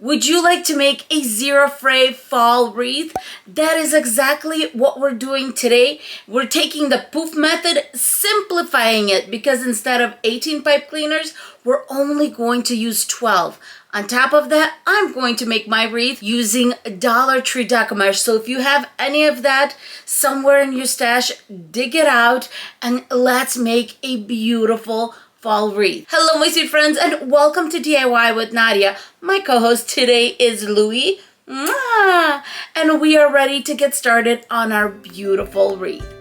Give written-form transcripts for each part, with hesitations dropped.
Would you like to make a zero fray fall wreath? That is exactly what we're doing today. We're taking the Poof method, simplifying it, because instead of 18 pipe cleaners, we're only going to use 12. On top of that, I'm going to make my wreath using DollarTree Deco mesh. So if you have any of that somewhere in your stash, dig it out and let's make a beautiful fall wreath. Hello my sweet friends, and welcome to DIY with Nadia. My co-host today is Louie. Mwah! And we are ready to get started on our beautiful wreath.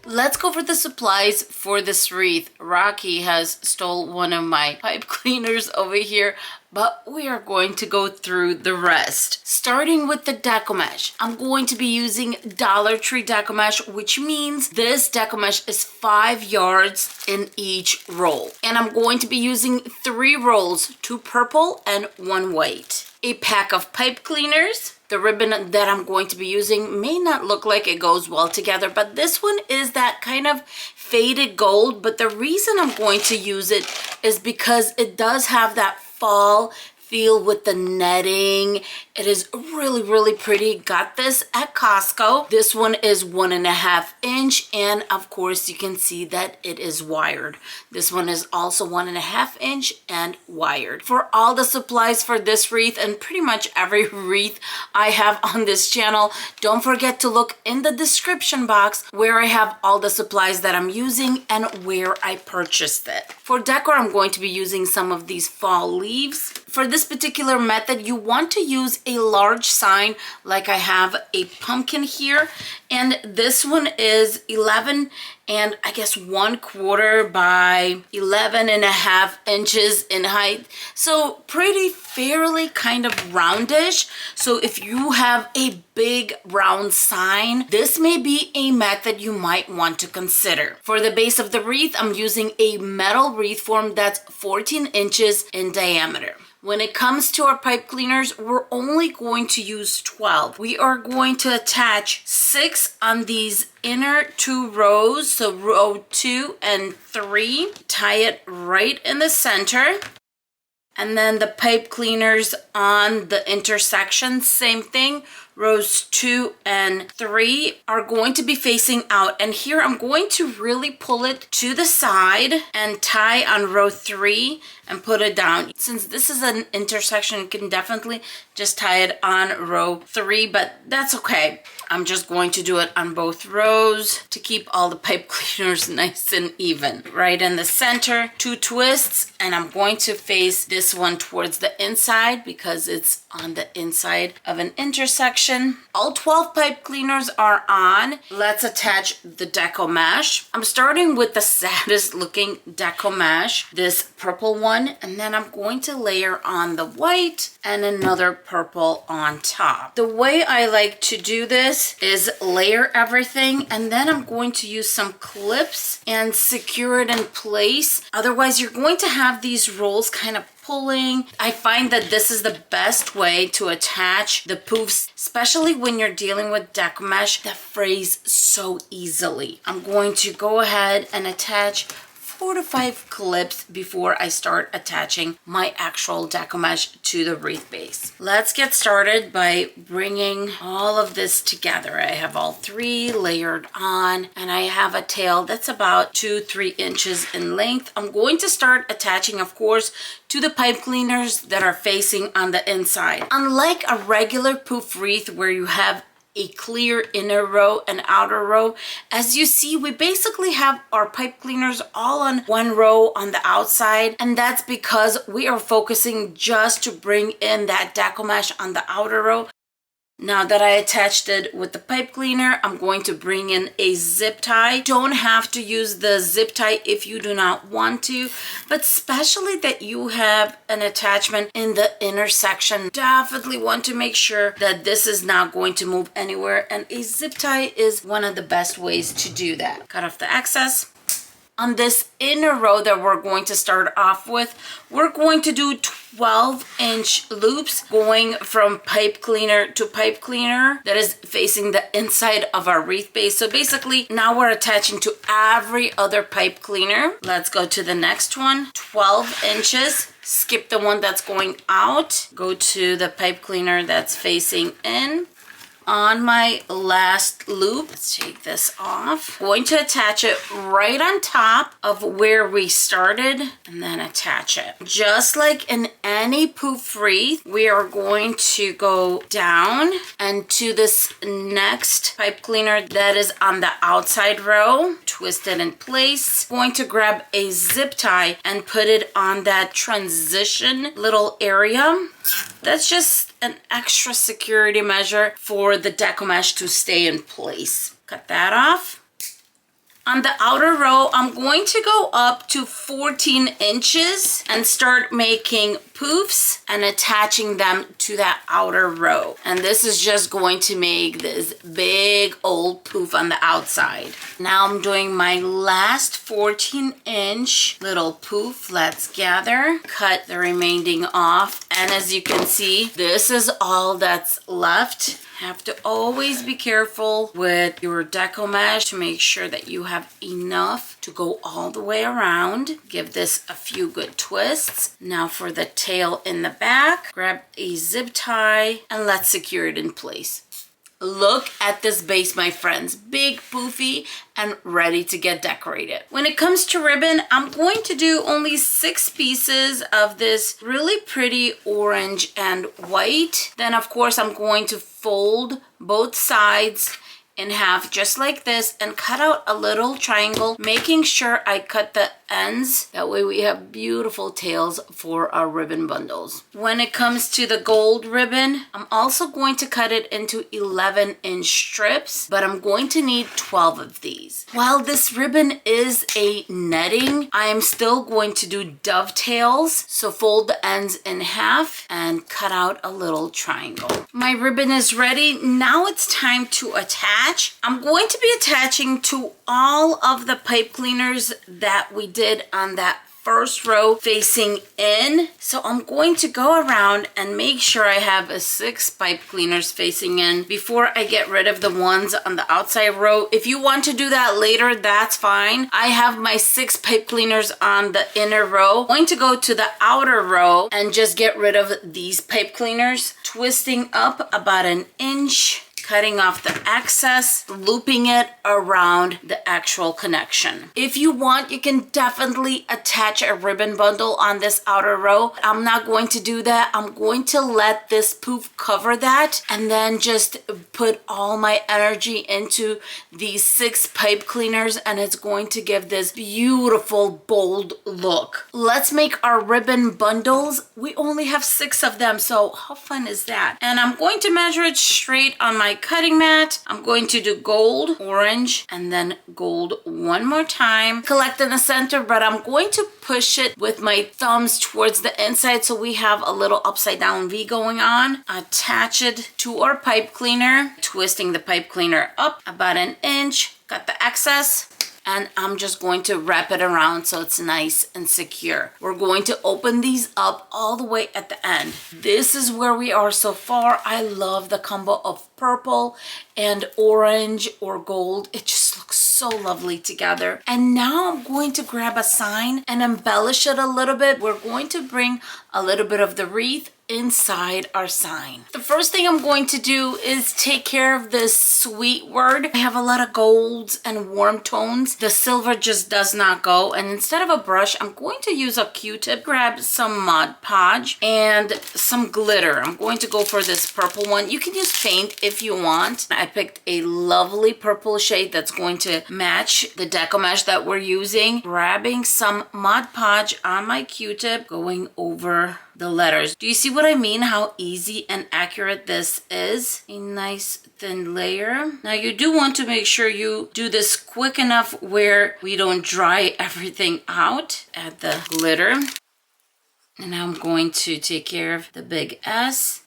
Let's go for the supplies for this wreath. Rocky has stole one of my pipe cleaners over here, but we are going to go through the rest. Starting with the Deco mesh. I'm going to be using DollarTree Deco mesh, which means this Deco mesh is 5 yards in each roll. And I'm going to be using 3 rolls, 2 purple and 1 white. A pack of pipe cleaners. The ribbon that I'm going to be using may not look like it goes well together, but this one is that kind of faded gold. But the reason I'm going to use it is because it does have that fall feel with the netting. It is really, really pretty. Got this at Costco. This one is 1.5 inch, and of course you can see that it is wired. This one is also 1.5 inch and wired. For all the supplies for this wreath and pretty much every wreath I have on this channel, don't forget to look in the description box where I have all the supplies that I'm using and where I purchased it. For decor, I'm going to be using some of these fall leaves. For this particular method, you want to use a large sign, like I have a pumpkin here, and this one is 11 and I guess 1/4 by 11.5 inches in height. So pretty fairly kind of roundish. So if you have a big round sign, this may be a method you might want to consider. For the base of the wreath, I'm using a metal wreath form that's 14 inches in diameter. When it comes to our pipe cleaners, we're only going to use 12. We are going to attach 6 on these inner 2 rows, so row 2 and 3. Tie it right in the center. And then the pipe cleaners on the intersection, same thing. Rows 2 and 3 are going to be facing out, and here I'm going to really pull it to the side and tie on row 3 and put it down. Since this is an intersection, you can definitely just tie it on row 3, but that's okay. I'm just going to do it on both rows to keep all the pipe cleaners nice and even. Right in the center, 2 twists, and I'm going to face this one towards the inside because it's on the inside of an intersection. All 12 pipe cleaners are on. Let's attach the Deco mesh. I'm starting with the saddest looking Deco mesh, this purple one, and then I'm going to layer on the white and another purple on top. The way I like to do this is layer everything, and then I'm going to use some clips and secure it in place. Otherwise, you're going to have these rolls kind of pulling. I find that this is the best way to attach the poofs, especially when you're dealing with Deco mesh that frays so easily. I'm going to go ahead and attach 4 to 5 clips before I start attaching my actual Deco mesh to the wreath base. Let's get started by bringing all of this together. I have all 3 layered on, and I have a tail that's about 2-3 inches in length. I'm going to start attaching, of course, to the pipe cleaners that are facing on the inside. Unlike a regular poof wreath where you have a clear inner row and outer row, as you see, we basically have our pipe cleaners all on 1 row on the outside, and that's because we are focusing just to bring in that Deco mesh on the outer row. Now that I attached it with the pipe cleaner, I'm going to bring in a zip tie. Don't have to use the zip tie if you do not want to, but especially that you have an attachment in the intersection, definitely want to make sure that this is not going to move anywhere, and a zip tie is one of the best ways to do that. Cut off the excess. On this inner row that we're going to start off with, we're going to do 12-inch loops going from pipe cleaner to pipe cleaner that is facing the inside of our wreath base. So basically now we're attaching to every other pipe cleaner. Let's go to the next one. 12 inches. Skip the one that's going out. Go to the pipe cleaner that's facing in. On my last loop, let's take this off. Going to attach it right on top of where we started and then attach it. Just like in any poof wreath, we are going to go down and to this next pipe cleaner that is on the outside row, twist it in place. Going to grab a zip tie and put it on that transition little area. That's just an extra security measure for the Deco mesh to stay in place. Cut that off. On the outer row, I'm going to go up to 14 inches and start making poofs and attaching them to that outer row. And this is just going to make this big old poof on the outside. Now I'm doing my last 14-inch little poof. Let's gather, cut the remaining off. And as you can see, this is all that's left. Have to always be careful with your Deco mesh to make sure that you have enough to go all the way around. Give this a few good twists. Now for the tail in the back, grab a zip tie and let's secure it in place. Look at this base, my friends. Big, poofy, and ready to get decorated. When it comes to ribbon, I'm going to do only 6 pieces of this really pretty orange and white. Then, of course, I'm going to fold both sides in half just like this and cut out a little triangle, making sure I cut the ends. That way we have beautiful tails for our ribbon bundles. When it comes to the gold ribbon, I'm also going to cut it into 11-inch strips, but I'm going to need 12 of these. While this ribbon is a netting, I am still going to do dovetails. So fold the ends in half and cut out a little triangle. My ribbon is ready. Now it's time to attach. I'm going to be attaching to all of the pipe cleaners that we did on that first row facing in. So I'm going to go around and make sure I have 6 pipe cleaners facing in before I get rid of the ones on the outside row. If you want to do that later, that's fine. I have my 6 pipe cleaners on the inner row. I'm going to go to the outer row and just get rid of these pipe cleaners, twisting up about 1 inch. Cutting off the excess, looping it around the actual connection. If you want, you can definitely attach a ribbon bundle on this outer row. I'm not going to do that. I'm going to let this poof cover that and then just put all my energy into these 6 pipe cleaners, and it's going to give this beautiful, bold look. Let's make our ribbon bundles. We only have 6 of them, so how fun is that? And I'm going to measure it straight on my cutting mat. I'm going to do gold, orange, and then gold one more time. Collect in the center, but I'm going to push it with my thumbs towards the inside so we have a little upside down V going on. Attach it to our pipe cleaner, twisting the pipe cleaner up about 1 inch. Got the excess. And I'm just going to wrap it around so it's nice and secure. We're going to open these up all the way at the end. This is where we are so far. I love the combo of purple and orange or gold. It just looks so lovely together. And now I'm going to grab a sign and embellish it a little bit. We're going to bring a little bit of the wreath inside our sign. The first thing I'm going to do is take care of this sweet word. I have a lot of golds and warm tones. The silver just does not go, and instead of a brush, I'm going to use a Q-tip, grab some Mod Podge and some glitter. I'm going to go for this purple one. You can use paint if you want. I picked a lovely purple shade that's going to match the Deco mesh that we're using. Grabbing some Mod Podge on my Q-tip, going over the letters. Do you see what I mean? How easy and accurate this is? A nice thin layer. Now you do want to make sure you do this quick enough where we don't dry everything out. Add the glitter. And now I'm going to take care of the big S.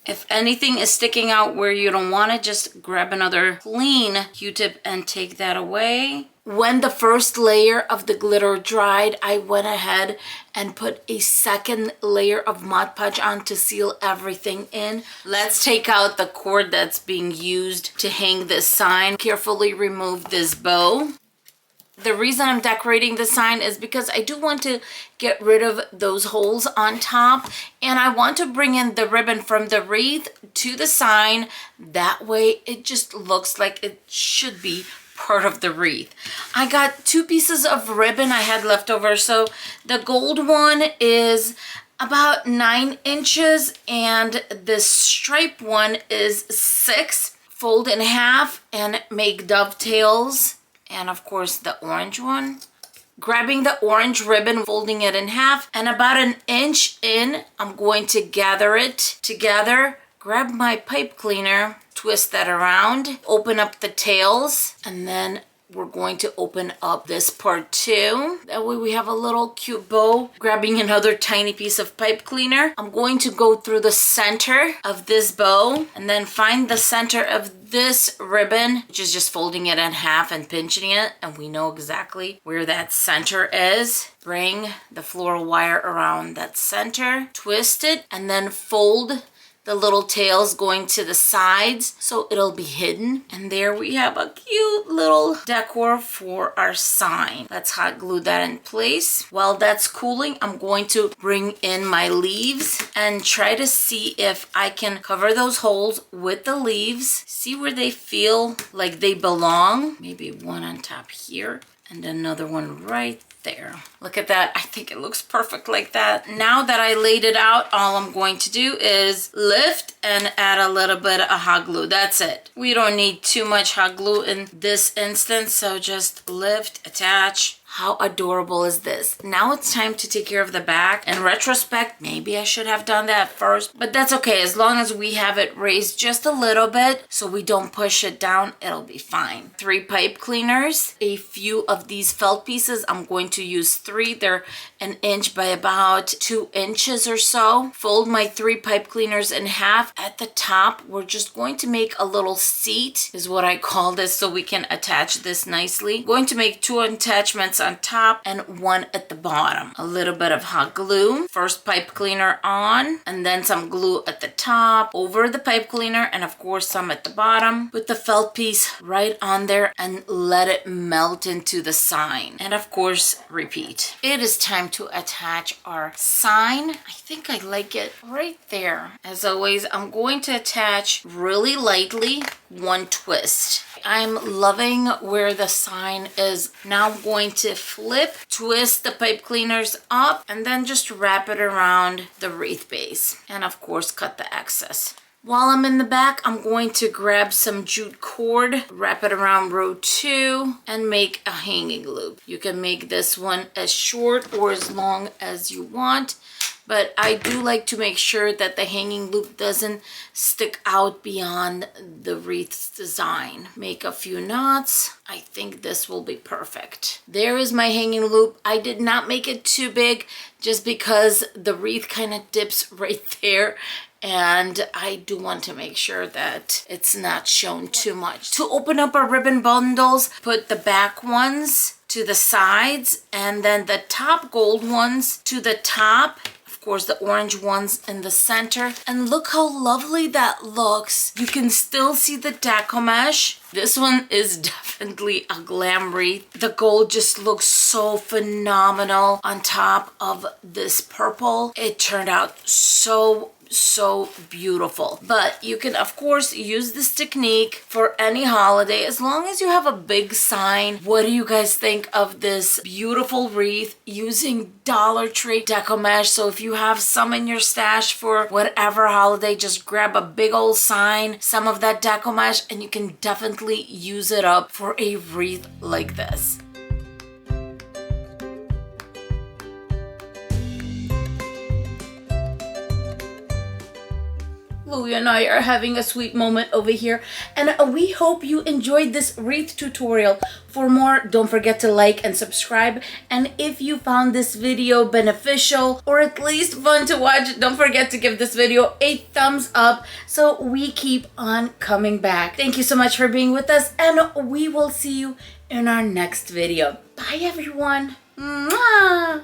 If anything is sticking out where you don't want it, just grab another clean Q-tip and take that away. When the first layer of the glitter dried, I went ahead and put a second layer of Mod Podge on to seal everything in. Let's take out the cord that's being used to hang this sign. Carefully remove this bow. The reason I'm decorating the sign is because I do want to get rid of those holes on top, and I want to bring in the ribbon from the wreath to the sign. That way it just looks like it should be part of the wreath. I got 2 pieces of ribbon I had left over. So the gold one is about 9 inches and the stripe one is 6. Fold in half and make dovetails. And of course the orange one. Grabbing the orange ribbon, folding it in half, and about 1 inch in, I'm going to gather it together. Grab my pipe cleaner, twist that around, open up the tails, and then we're going to open up this part too. That way we have a little cute bow. Grabbing another tiny piece of pipe cleaner, I'm going to go through the center of this bow and then find the center of this ribbon, which is just folding it in half and pinching it, and we know exactly where that center is. Bring the floral wire around that center, twist it, and then fold the little tails going to the sides so it'll be hidden. And there we have a cute little decor for our sign. Let's hot glue that in place. While that's cooling, I'm going to bring in my leaves and try to see if I can cover those holes with the leaves. See where they feel like they belong. Maybe one on top here and another one right there. Look at that. I think it looks perfect like that. Now that I laid it out, all I'm going to do is lift and add a little bit of hot glue. That's it. We don't need too much hot glue in this instance, so just lift, attach. How adorable is this? Now it's time to take care of the back. In retrospect, maybe I should have done that first, but that's okay. As long as we have it raised just a little bit so we don't push it down, it'll be fine. 3 pipe cleaners, a few of these felt pieces. I'm going to use 3. They're 1 inch by about 2 inches or so. Fold my 3 pipe cleaners in half. At the top, we're just going to make a little seat, is what I call this, so we can attach this nicely. Going to make 2 attachments on top and 1 at the bottom. A little bit of hot glue. First pipe cleaner on, and then some glue at the top over the pipe cleaner, and of course some at the bottom. Put the felt piece right on there and let it melt into the sign. And of course, repeat. It is time to attach our sign. I think I like it right there. As always, I'm going to attach really lightly, 1 twist. I'm loving where the sign is. Now I'm going to flip, twist the pipe cleaners up, and then just wrap it around the wreath base. And of course, cut the excess. While I'm in the back, I'm going to grab some jute cord, wrap it around row 2, and make a hanging loop. You can make this one as short or as long as you want, but I do like to make sure that the hanging loop doesn't stick out beyond the wreath's design. Make a few knots. I think this will be perfect. There is my hanging loop. I did not make it too big just because the wreath kind of dips right there, and I do want to make sure that it's not shown too much. To open up our ribbon bundles, put the back ones to the sides and then the top gold ones to the top. Of course, the orange ones in the center. And look how lovely that looks. You can still see the Deco mesh. This one is definitely a glam wreath. The gold just looks so phenomenal on top of this purple. It turned out so beautiful. But you can of course use this technique for any holiday as long as you have a big sign. What do you guys think of this beautiful wreath using DollarTree Deco mesh? So if you have some in your stash for whatever holiday, just grab a big old sign, some of that Deco mesh, and you can definitely use it up for a wreath like this. Louie and I are having a sweet moment over here, and we hope you enjoyed this wreath tutorial. For more, don't forget to like and subscribe, and if you found this video beneficial or at least fun to watch, don't forget to give this video a thumbs up so we keep on coming back. Thank you so much for being with us, and we will see you in our next video. Bye everyone. Mwah!